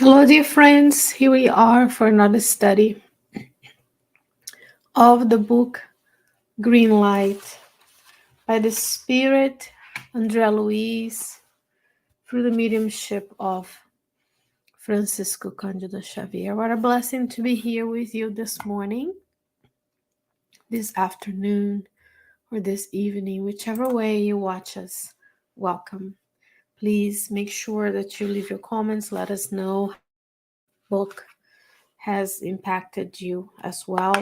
Hello, dear friends. Here we are for another study of the book Green Light by the Spirit Andrea Luiz through the mediumship of Francisco Candido Xavier. What a blessing to be here with you this morning, this afternoon, or this evening, whichever way you watch us. Welcome. Please make sure that you leave your comments. Let us know book has impacted you as well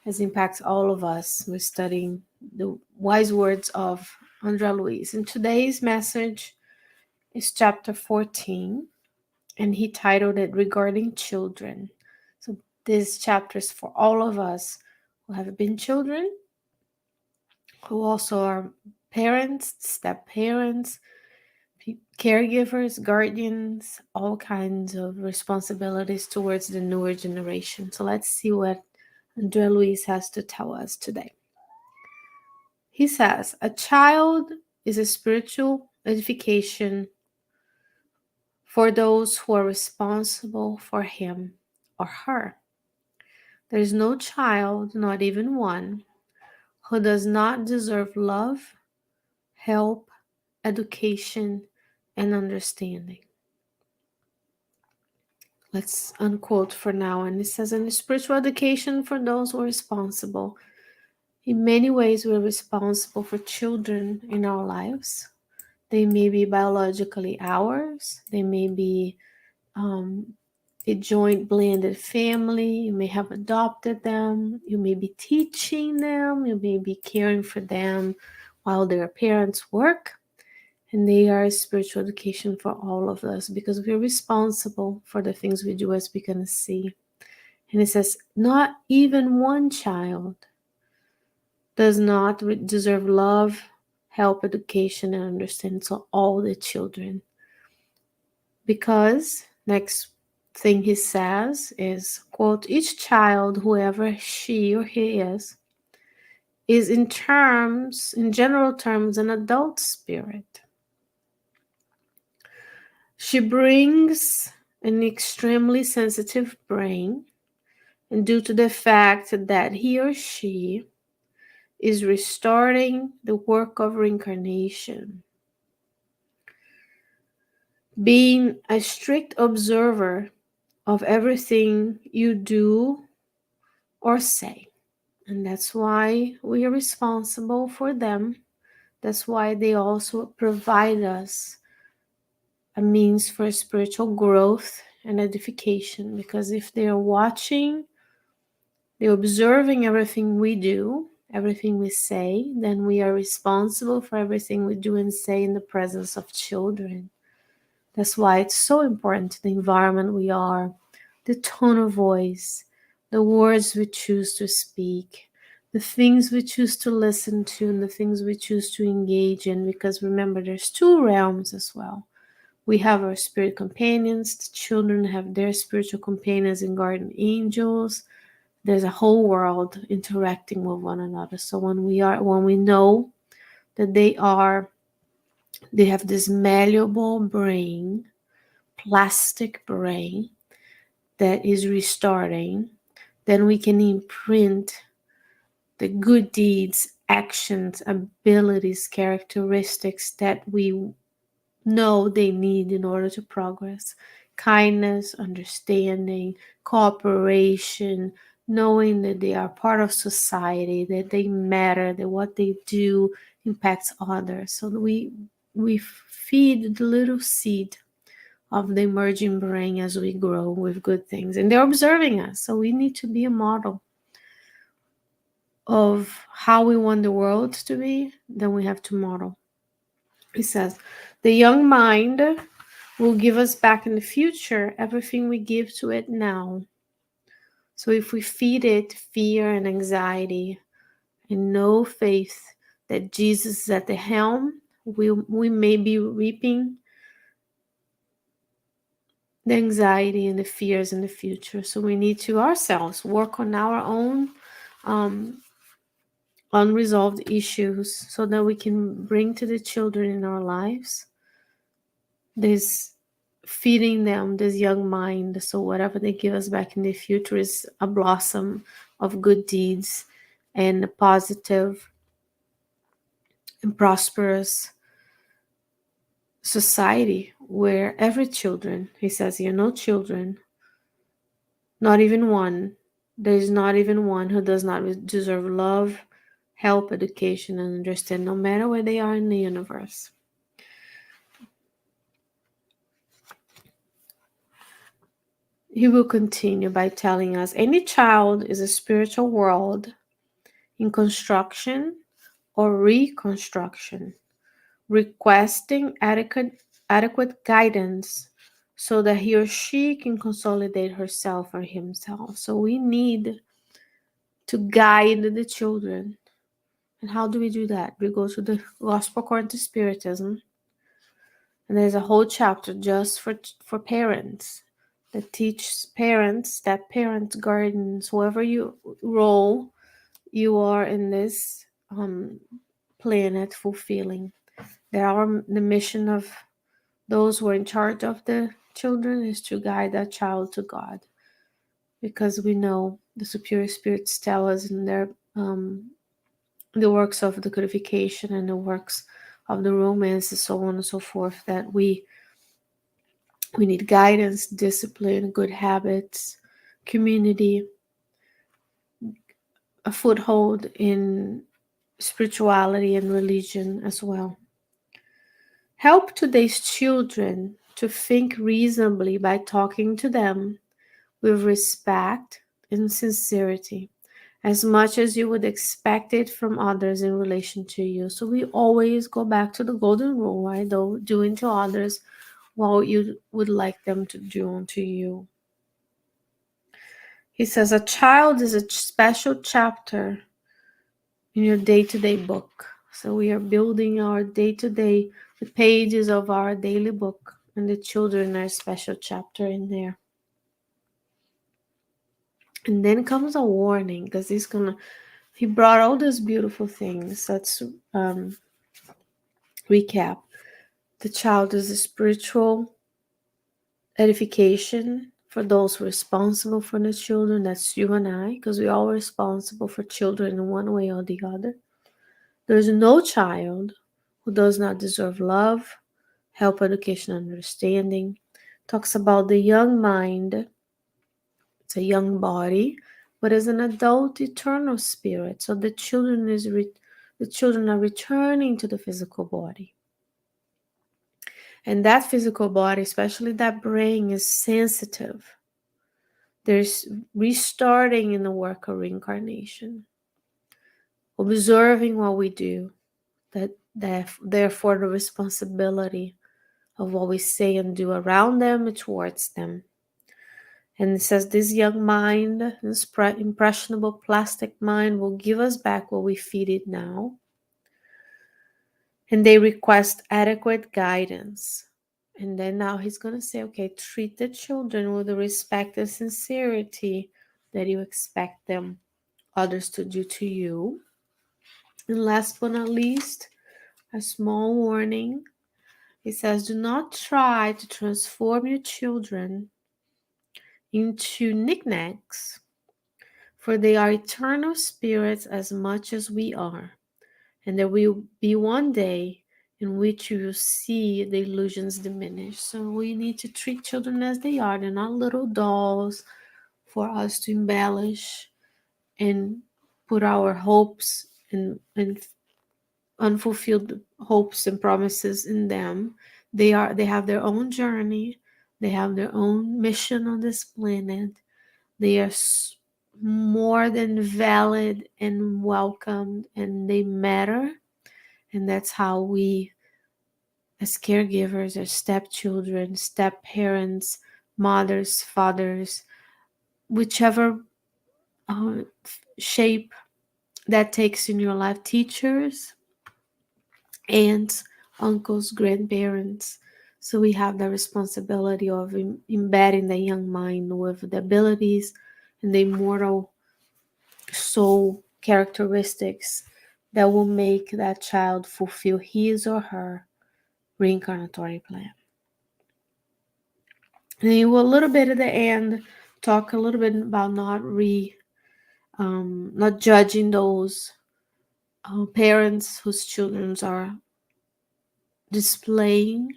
as impacts all of us. We're studying the wise words of Andrea Luiz. And today's message is chapter 14, and he titled it Regarding Children. So this chapter is for all of us who have been children, who also are parents, step parents, caregivers, guardians, all kinds of responsibilities towards the newer generation. So let's see what Andrea Luiz has to tell us today. He says, a child is a spiritual edification for those who are responsible for him or her. There is no child, not even one, who does not deserve love, help, education, and understanding. Let's unquote for now. And it says, in spiritual education for those who are responsible. In many ways, we're responsible for children in our lives. They may be biologically ours. They may be a joint blended family. You may have adopted them. You may be teaching them. You may be caring for them while their parents work. And they are spiritual education for all of us because we're responsible for the things we do, as we can see. And it says, not even one child does not deserve love, help, education, and understanding. So all the children. Because, next thing he says is, quote, each child, whoever she or he is in general terms, an adult spirit. She brings an extremely sensitive brain, and due to the fact that he or she is restarting the work of reincarnation, being a strict observer of everything you do or say. And that's why we are responsible for them. That's why they also provide us a means for spiritual growth and edification. Because if they are watching, they're observing everything we do, everything we say, then we are responsible for everything we do and say in the presence of children. That's why it's so important, the environment we are, the tone of voice, the words we choose to speak, the things we choose to listen to, and the things we choose to engage in. Because remember, there's two realms as well. We have our spirit companions. The children have their spiritual companions and guardian angels. There's a whole world interacting with one another. So when we know that they have this malleable brain, plastic brain that is restarting, then we can imprint the good deeds, actions, abilities, characteristics that we know they need in order to progress. Kindness, understanding, cooperation, knowing that they are part of society, that they matter, that what they do impacts others. So we feed the little seed of the emerging brain as we grow with good things. And they're observing us. So we need to be a model of how we want the world to be. Then we have to model. He says, the young mind will give us back in the future everything we give to it now. So if we feed it fear and anxiety and no faith that Jesus is at the helm, we may be reaping the anxiety and the fears in the future. So we need to ourselves work on our own unresolved issues so that we can bring to the children in our lives this feeding them this young mind, so whatever they give us back in the future is a blossom of good deeds and a positive and prosperous society where every children, he says here, no children, not even one, there is not even one who does not deserve love, help, education, and understand, no matter where they are in the universe. He will continue by telling us any child is a spiritual world in construction or reconstruction, requesting adequate guidance so that he or she can consolidate herself or himself. So we need to guide the children. And how do we do that? We go to the Gospel according to Spiritism, and there's a whole chapter just for parents that teach parents, step-parents, guardians, whoever you role you are in this planet fulfilling. The mission of those who are in charge of the children is to guide that child to God, because we know the superior spirits tell us in their the works of the codification and the works of the romance and so on and so forth, that we need guidance, discipline, good habits, community, a foothold in spirituality and religion as well. Help today's children to think reasonably by talking to them with respect and sincerity, as much as you would expect it from others in relation to you. So we always go back to the golden rule, right? Though doing to others what you would like them to do unto you. He says a child is a special chapter in your day-to-day book. So we are building our day-to-day, the pages of our daily book, and the children are a special chapter in there. And then comes a warning, because he brought all these beautiful things. Let's recap. The child is a spiritual edification for those responsible for the children. That's you and I, because we're all responsible for children in one way or the other. There's no child who does not deserve love, help, education, understanding. Talks about the young mind. It's a young body, but as an adult, eternal spirit. So the children are returning to the physical body. And that physical body, especially that brain, is sensitive. There's restarting in the work of reincarnation, observing what we do, therefore the responsibility of what we say and do around them and towards them. And it says this young mind, this impressionable plastic mind, will give us back what we feed it now. And they request adequate guidance. And then now he's going to say, okay, treat the children with the respect and sincerity that you expect them, others to do to you. And last but not least, a small warning. He says, do not try to transform your children into knickknacks, for they are eternal spirits as much as we are. And there will be one day in which you will see the illusions diminish. So we need to treat children as they are. They're not little dolls for us to embellish and put our hopes and unfulfilled hopes and promises in them. They have their own journey. They have their own mission on this planet. They are more than valid and welcomed, and they matter. And that's how we, as caregivers, as stepchildren, step-parents, mothers, fathers, whichever shape that takes in your life, teachers, aunts, uncles, grandparents. So we have the responsibility of embedding the young mind with the abilities and the immortal soul characteristics that will make that child fulfill his or her reincarnatory plan. And he will a little bit at the end talk a little bit about not judging those parents whose children are displaying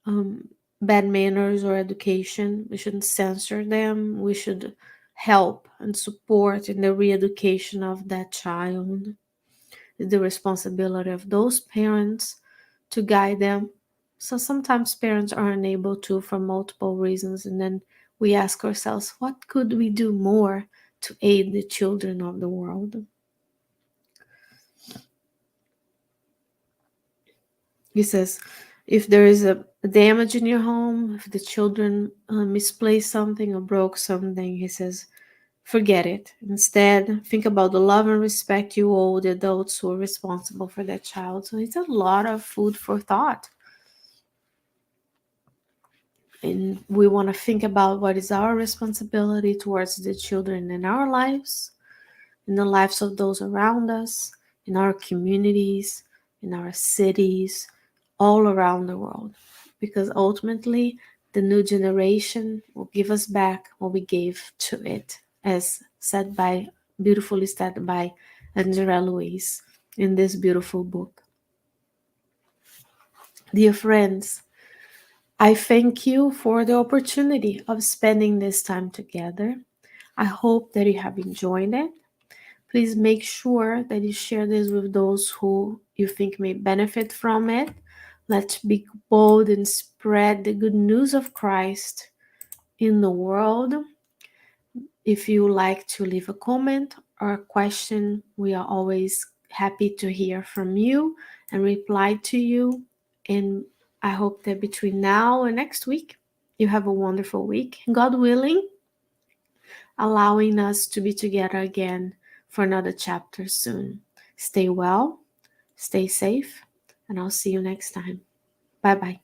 um, bad manners or education. We shouldn't censor them. We should help and support in the re-education of that child. It's the responsibility of those parents to guide them. So sometimes parents are unable to for multiple reasons, and then we ask ourselves, what could we do more to aid the children of the world? He says, if there is a damage in your home, if the children misplaced something or broke something, he says, forget it. Instead, think about the love and respect you owe the adults who are responsible for that child. So it's a lot of food for thought. And we want to think about what is our responsibility towards the children in our lives, in the lives of those around us, in our communities, in our cities, all around the world. Because ultimately, the new generation will give us back what we gave to it, as beautifully said by Angela Louise in this beautiful book. Dear friends, I thank you for the opportunity of spending this time together. I hope that you have enjoyed it. Please make sure that you share this with those who you think may benefit from it. Let's be bold and spread the good news of Christ in the world. If you like to leave a comment or a question, we are always happy to hear from you and reply to you. And I hope that between now and next week, you have a wonderful week. God willing, allowing us to be together again for another chapter soon. Stay well, stay safe, and I'll see you next time. Bye bye.